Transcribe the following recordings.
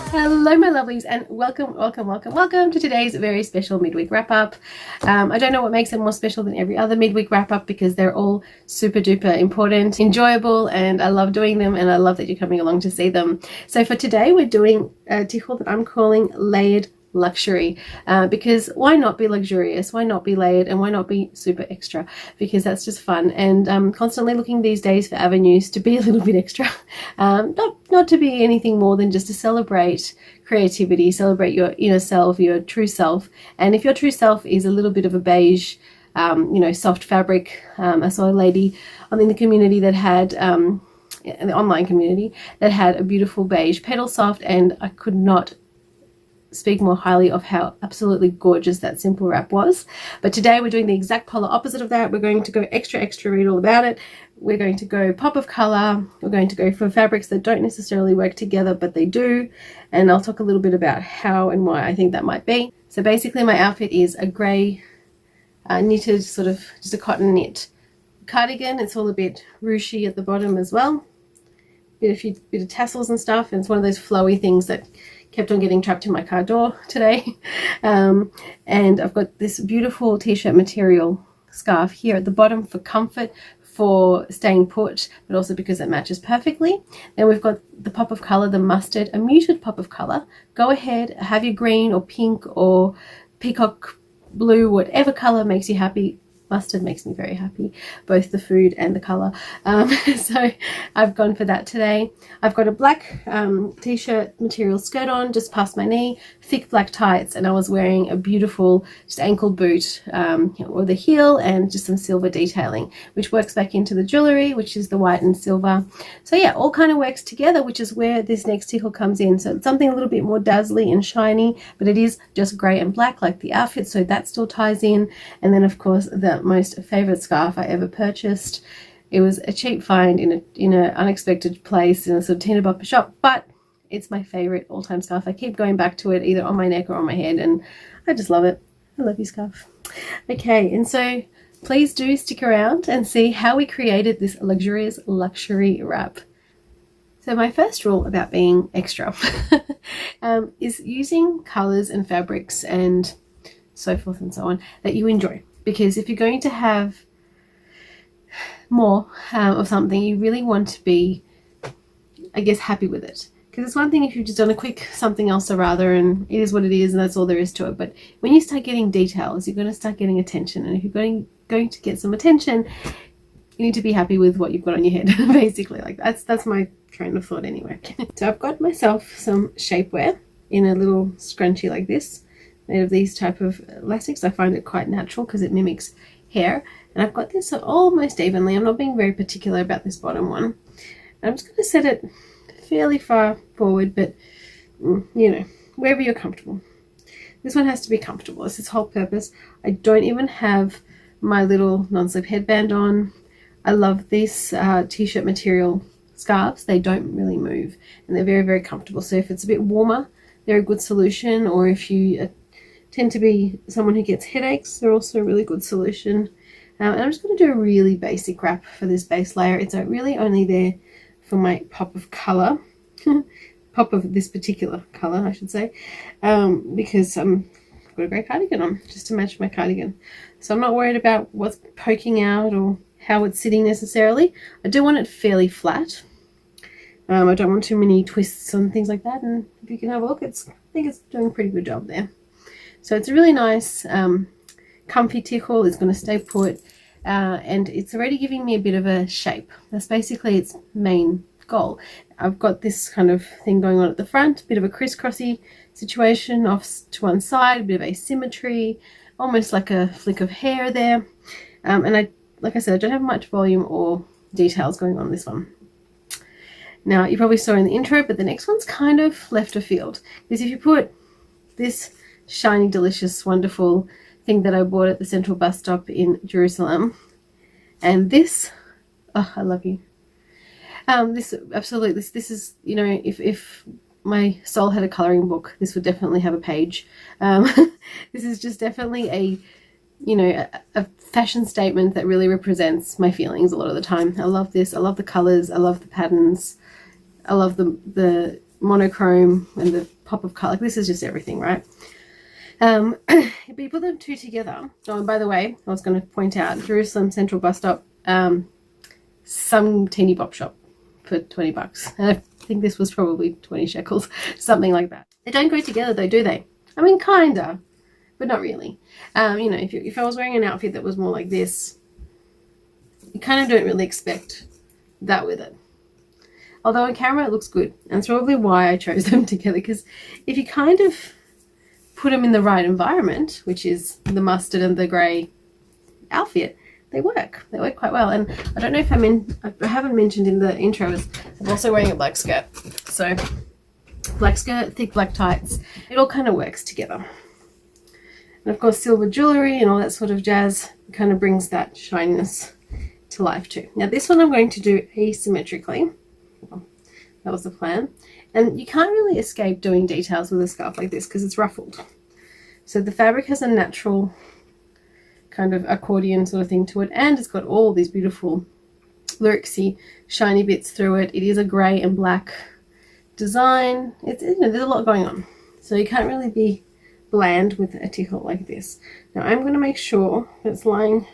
Hello my lovelies, and welcome to today's very special midweek wrap up. I don't know what makes it more special than every other midweek wrap up because they're all super duper important, enjoyable, and I love doing them, and I love that you're coming along to see them. So for today we're doing a Tichel that I'm calling layered luxury, because why not be luxurious, why not be layered, and why not be super extra, because that's just fun. And constantly looking these days for avenues to be a little bit extra, not to be anything more than just to celebrate creativity, celebrate your inner self, your true self. And if your true self is a little bit of a beige, soft fabric, I saw a lady in the community that had in the online community that had a beautiful beige petal soft, and I could not speak more highly of how absolutely gorgeous that simple wrap was. But today we're doing the exact polar opposite of that. We're going to go extra, read all about it. We're going to go pop of color. We're going to go for fabrics that don't necessarily work together, but they do. And I'll talk a little bit about how and why I think that might be. So basically my outfit is a grey knitted, sort of just a cotton knit cardigan. It's all a bit ruchy at the bottom as well. Bit of tassels and stuff, and it's one of those flowy things that kept on getting trapped in my car door today. And I've got this beautiful t-shirt material scarf here at the bottom for comfort, for staying put, but also because it matches perfectly. Then we've got the pop of color, the mustard, a muted pop of color. Go ahead, have your green or pink or peacock blue, whatever color makes you happy. Mustard makes me very happy, both the food and the color. So I've gone for that today. I've got a black t-shirt material skirt on just past my knee, thick black tights, and I was wearing a beautiful just ankle boot or the heel, and just some silver detailing, which works back into the jewelry, which is the white and silver. So yeah, all kind of works together, which is where this next Tichel comes in. So it's something a little bit more dazzly and shiny, but it is just grey and black like the outfit, so that still ties in. And then of course the most favorite scarf I ever purchased. It was a cheap find in an unexpected place in a sort of tinted bopper shop, but it's my favorite all-time scarf. I keep going back to it either on my neck or on my head, and I just love it. I love you, scarf. Okay, and so please do stick around and see how we created this luxurious luxury wrap. So my first rule about being extra is using colors and fabrics and so forth and so on that you enjoy. Because if you're going to have more of something, you really want to be, I guess, happy with it. Because it's one thing if you've just done a quick something else or rather, and it is what it is, and that's all there is to it. But when you start getting details, you're going to start getting attention. And if you're going to get some attention, you need to be happy with what you've got on your head, basically. Like that's my train of thought anyway. So I've got myself some shapewear in a little scrunchie like this, made of these type of elastics. I find it quite natural because it mimics hair. And I've got this almost evenly. I'm not being very particular about this bottom one. And I'm just going to set it fairly far forward, but wherever you're comfortable. This one has to be comfortable. It's its whole purpose. I don't even have my little non-slip headband on. I love these t-shirt material scarves. They don't really move, and they're very, very comfortable. So if it's a bit warmer, they're a good solution. Or if you tend to be someone who gets headaches, they're also a really good solution. And I'm just going to do a really basic wrap for this base layer. It's really only there for my pop of color, pop of this particular color, I should say, because I've got a grey cardigan on just to match my cardigan. So I'm not worried about what's poking out or how it's sitting necessarily. I do want it fairly flat. I don't want too many twists and things like that. And if you can have a look, I think it's doing a pretty good job there. So it's a really nice, comfy Tichel. It's going to stay put, and it's already giving me a bit of a shape. That's basically its main goal. I've got this kind of thing going on at the front, a bit of a crisscrossy situation off to one side, a bit of asymmetry, almost like a flick of hair there. And like I said, I don't have much volume or details going on this one. Now, you probably saw in the intro, but the next one's kind of left of field. Because if you put this shiny, delicious, wonderful thing that I bought at the Central bus stop in Jerusalem, and this, oh, I love you. This is, if my soul had a coloring book, this would definitely have a page. This is just definitely a you know, a fashion statement that really represents my feelings a lot of the time. I love this. I love the colors. I love the patterns. I love the monochrome and the pop of color. Like, this is just everything, right? If you put them two together. Oh, and by the way, I was going to point out Jerusalem Central Bus Stop, some teeny bop shop for $20. And I think this was probably 20 shekels, something like that. They don't go together though, do they? I mean, kinda, but not really. You know, if I was wearing an outfit that was more like this, you kind of don't really expect that with it. Although on camera it looks good, and it's probably why I chose them together, because if you kind of put them in the right environment, which is the mustard and the grey outfit, they work. They work quite well. And I don't know if I haven't mentioned in the intro is I'm also wearing a black skirt. So black skirt, thick black tights, it all kind of works together. And of course silver jewellery and all that sort of jazz kind of brings that shininess to life too. Now this one I'm going to do asymmetrically. That was the plan. And you can't really escape doing details with a scarf like this because it's ruffled. So the fabric has a natural kind of accordion sort of thing to it, and it's got all these beautiful luxy shiny bits through it. It is a grey and black design. It's, you know, there's a lot going on, so you can't really be bland with a Tichel like this. Now I'm going to make sure that it's lying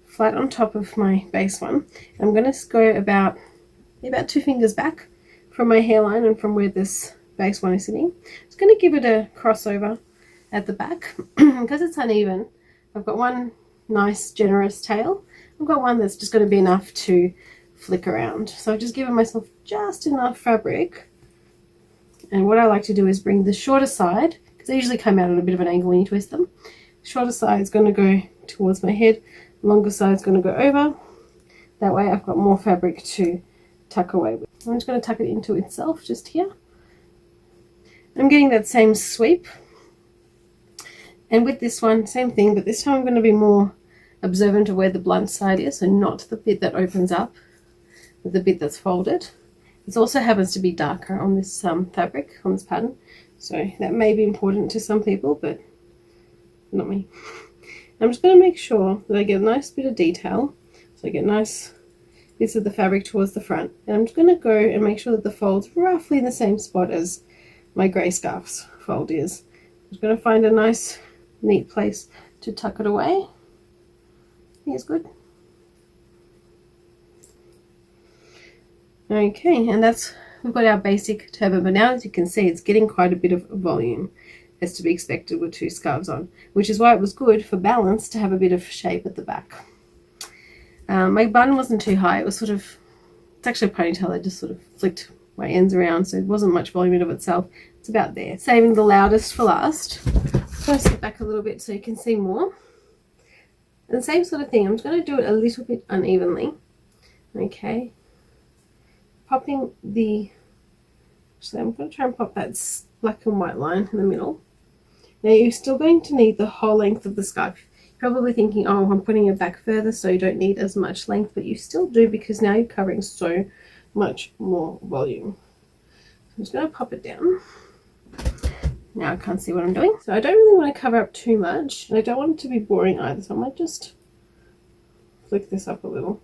flat on top of my base one. I'm going to go about 2 fingers back from my hairline and from where this base one is sitting. It's going to give it a crossover at the back. Because it's uneven, I've got one nice generous tail. I've got one that's just going to be enough to flick around. So I've just given myself just enough fabric. And what I like to do is bring the shorter side, because they usually come out at a bit of an angle when you twist them. Shorter side is going to go towards my head. Longer side is going to go over. That way I've got more fabric to tuck away with. I'm just going to tuck it into itself just here. I'm getting that same sweep. And with this one, same thing, but this time I'm going to be more observant of where the blunt side is, so not the bit that opens up, but the bit that's folded. It also happens to be darker on this fabric, on this pattern, so that may be important to some people, but not me. I'm just going to make sure that I get a nice bit of detail, so I get nice bits of the fabric towards the front, and I'm just going to go and make sure that the fold's roughly in the same spot as my grey scarf's fold is. I'm just going to find a nice neat place to tuck it away. Here's good. Okay, and we've got our basic turban, but now as you can see it's getting quite a bit of volume, as to be expected with 2 scarves on, which is why it was good for balance to have a bit of shape at the back. My bun wasn't too high, it was sort of, it's actually a ponytail, I just sort of flicked my ends around, so it wasn't much volume in of itself. It's about there. Saving the loudest for last. So I sit back a little bit so you can see more. And the same sort of thing, I'm just going to do it a little bit unevenly. Okay. Popping actually I'm going to try and pop that black and white line in the middle. Now you're still going to need the whole length of the scarf. You're probably thinking, oh, I'm putting it back further so you don't need as much length, but you still do, because now you're covering so much more volume. So I'm just going to pop it down. Now I can't see what I'm doing, so I don't really want to cover up too much, and I don't want it to be boring either, so I might just flick this up a little.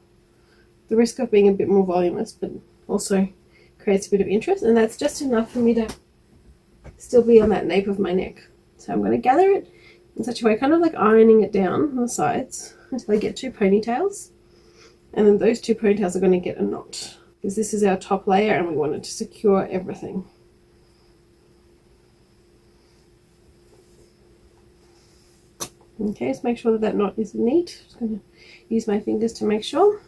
The risk of being a bit more voluminous, but also creates a bit of interest, and that's just enough for me to still be on that nape of my neck. So I'm going to gather it in such a way, kind of like ironing it down on the sides until I get 2 ponytails, and then those 2 ponytails are going to get a knot, because this is our top layer and we want it to secure everything. Okay, just make sure that that knot is neat. Just going to use my fingers to make sure.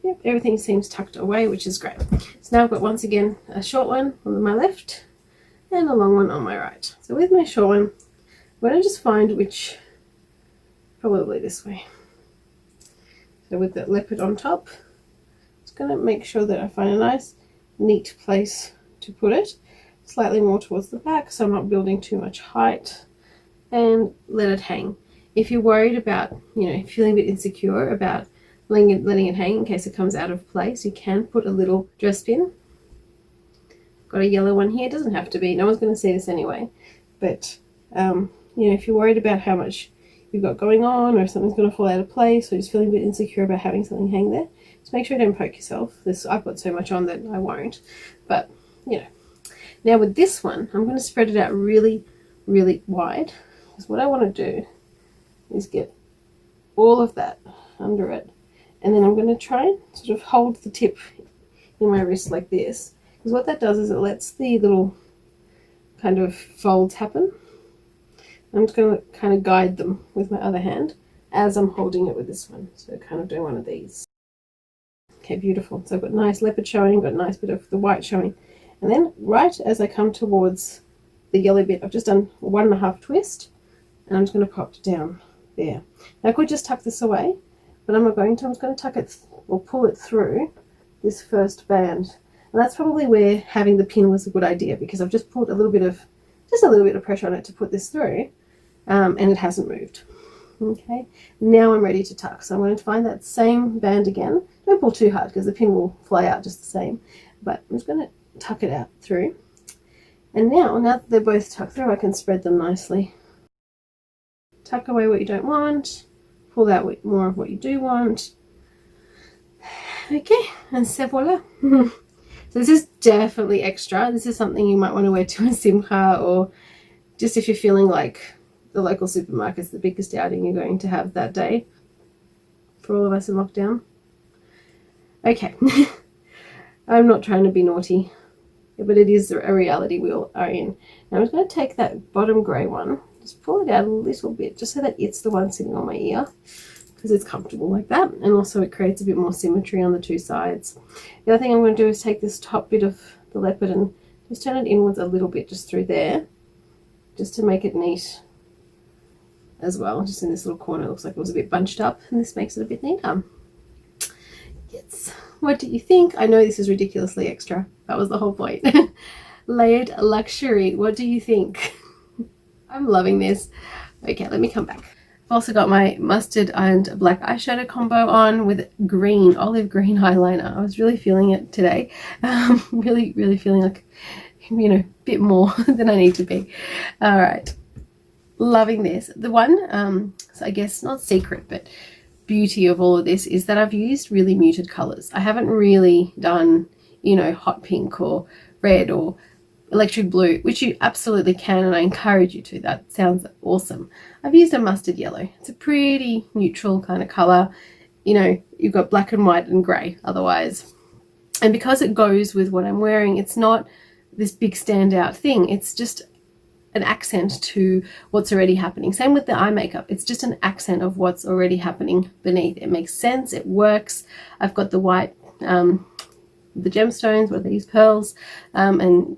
Yep, everything seems tucked away, which is great. So now I've got, once again, a short one on my left and a long one on my right. So with my short one, I'm going to just find which, probably this way. So with that leopard on top, just going to make sure that I find a nice, neat place to put it. Slightly more towards the back, so I'm not building too much height. And let it hang. If you're worried about, you know, feeling a bit insecure about letting it hang in case it comes out of place, you can put a little dress pin. Got a yellow one here. It doesn't have to be. No one's going to see this anyway. But, you know, if you're worried about how much you've got going on, or if something's going to fall out of place, or just feeling a bit insecure about having something hang there. Just make sure you don't poke yourself. I've got so much on that I won't, but you know. Now with this one, I'm going to spread it out really, really wide, because what I want to do is get all of that under it, and then I'm going to try and sort of hold the tip in my wrist like this, because what that does is it lets the little kind of folds happen. I'm just going to kind of guide them with my other hand as I'm holding it with this one. So kind of doing one of these. Okay, beautiful. So I've got nice leopard showing, got a nice bit of the white showing. And then right as I come towards the yellow bit, I've just done a 1.5 twist, and I'm just going to pop it down there. Now I could just tuck this away, but I'm not going to. I'm just going to tuck it or pull it through this first band. And that's probably where having the pin was a good idea, because I've just put a little bit of pressure on it to put this through. And it hasn't moved. Okay, now I'm ready to tuck. So I'm going to find that same band again. Don't pull too hard because the pin will fly out just the same. But I'm just going to tuck it out through. And now that they're both tucked through, I can spread them nicely. Tuck away what you don't want. Pull out more of what you do want. Okay, and c'est voila. So this is definitely extra. This is something you might want to wear to a simcha, or just if you're feeling like the local supermarket's the biggest outing you're going to have that day for all of us in lockdown. Okay, I'm not trying to be naughty, but it is a reality we all are in. Now I'm just going to take that bottom grey one, just pull it out a little bit, just so that it's the one sitting on my ear, because it's comfortable like that, and also it creates a bit more symmetry on the two sides. The other thing I'm going to do is take this top bit of the leopard and just turn it inwards a little bit, just through there, just to make it neat as well. Just in this little corner, it looks like it was a bit bunched up, and this makes it a bit neater. Yes, what do you think? I know this is ridiculously extra. That was the whole point. Layered luxury, what do you think? I'm loving this. Okay, let me come back. I've also got my mustard and black eyeshadow combo on with green, olive green eyeliner. I was really feeling it today. Really feeling like, you know, a bit more than I need to be. All right. Loving this. The one, so I guess not secret, but beauty of all of this is that I've used really muted colors. I haven't really done, you know, hot pink or red or electric blue, which you absolutely can, and I encourage you to. That sounds awesome. I've used a mustard yellow. It's a pretty neutral kind of color. You know, you've got black and white and gray otherwise. And because it goes with what I'm wearing, it's not this big standout thing. It's just an accent to what's already happening. Same with the eye makeup. It's just an accent of what's already happening beneath. It makes sense. It works. I've got the white, the gemstones, what are these, pearls, and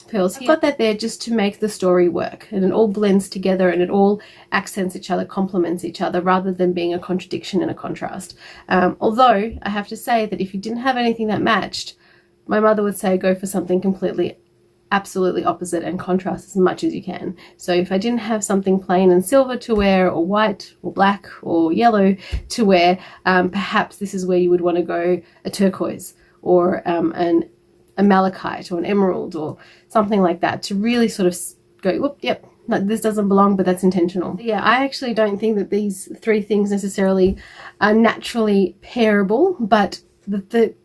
pearls here. I've got that there just to make the story work, and it all blends together, and it all accents each other, complements each other, rather than being a contradiction and a contrast. Although I have to say that if you didn't have anything that matched, my mother would say go for something completely absolutely opposite and contrast as much as you can. So if I didn't have something plain and silver to wear, or white or black or yellow to wear, perhaps this is where you would want to go a turquoise, or a malachite, or an emerald, or something like that, to really sort of go, whoop, yep, no, this doesn't belong, but that's intentional. Yeah, I actually don't think that these three things necessarily are naturally pairable, but the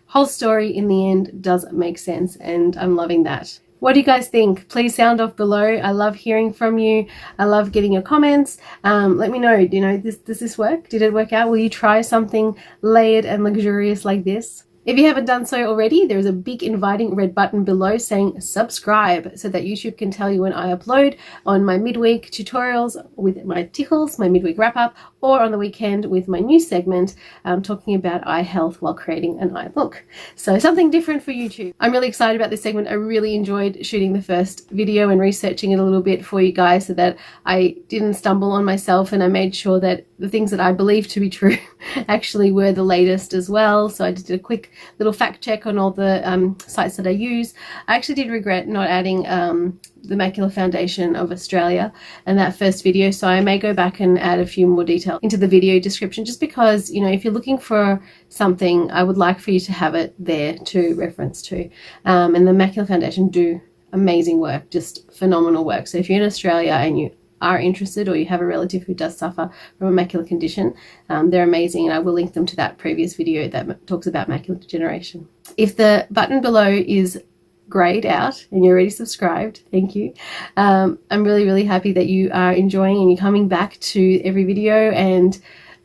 whole story in the end does make sense, and I'm loving that. What do you guys think? Please sound off below. I love hearing from you. I love getting your comments. Let me know, you know, does this work? Did it work out? Will you try something layered and luxurious like this? If you haven't done so already, there's a big inviting red button below saying subscribe, so that YouTube can tell you when I upload on my midweek tutorials with my Tichels, my midweek wrap up, or on the weekend with my new segment talking about eye health while creating an eye look. So something different for YouTube. I'm really excited about this segment. I really enjoyed shooting the first video and researching it a little bit for you guys, so that I didn't stumble on myself, and I made sure that the things that I believe to be true actually were the latest as well. So I just did a quick little fact check on all the sites that I use. I actually did regret not adding the Macular Foundation of Australia in that first video, so I may go back and add a few more details into the video description, just because, you know, if you're looking for something, I would like for you to have it there to reference to. And the Macular Foundation do amazing work, just phenomenal work. So if you're in Australia and you are interested, or you have a relative who does suffer from a macular condition, they're amazing, and I will link them to that previous video that talks about macular degeneration. If the button below is grayed out and you're already subscribed, thank you. I'm really happy that you are enjoying and you're coming back to every video, and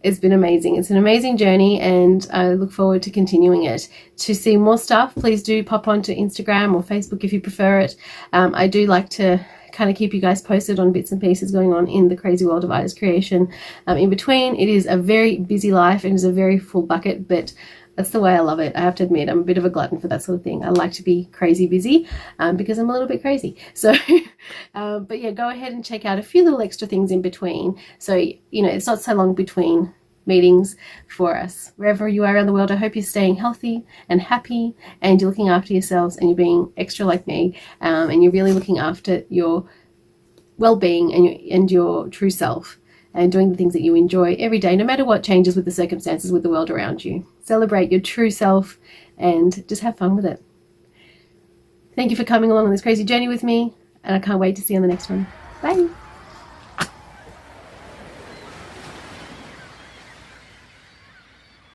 it's been amazing. It's an amazing journey, and I look forward to continuing it. To see more stuff, please do pop onto Instagram or Facebook if you prefer it. I do like to kind of keep you guys posted on bits and pieces going on in the crazy world of artist creation. In between, it is a very busy life and is a very full bucket, but that's the way I love it. I have to admit, I'm a bit of a glutton for that sort of thing. I like to be crazy busy because I'm a little bit crazy. So, but yeah, go ahead and check out a few little extra things in between. So, you know, it's not so long between meetings for us. Wherever you are around the world, I hope you're staying healthy and happy, and you're looking after yourselves, and you're being extra like me, and you're really looking after your well-being and your true self, and doing the things that you enjoy every day, no matter what changes with the circumstances with the world around you. Celebrate your true self and just have fun with it. Thank you for coming along on this crazy journey with me, and I can't wait to see you on the next one. Bye.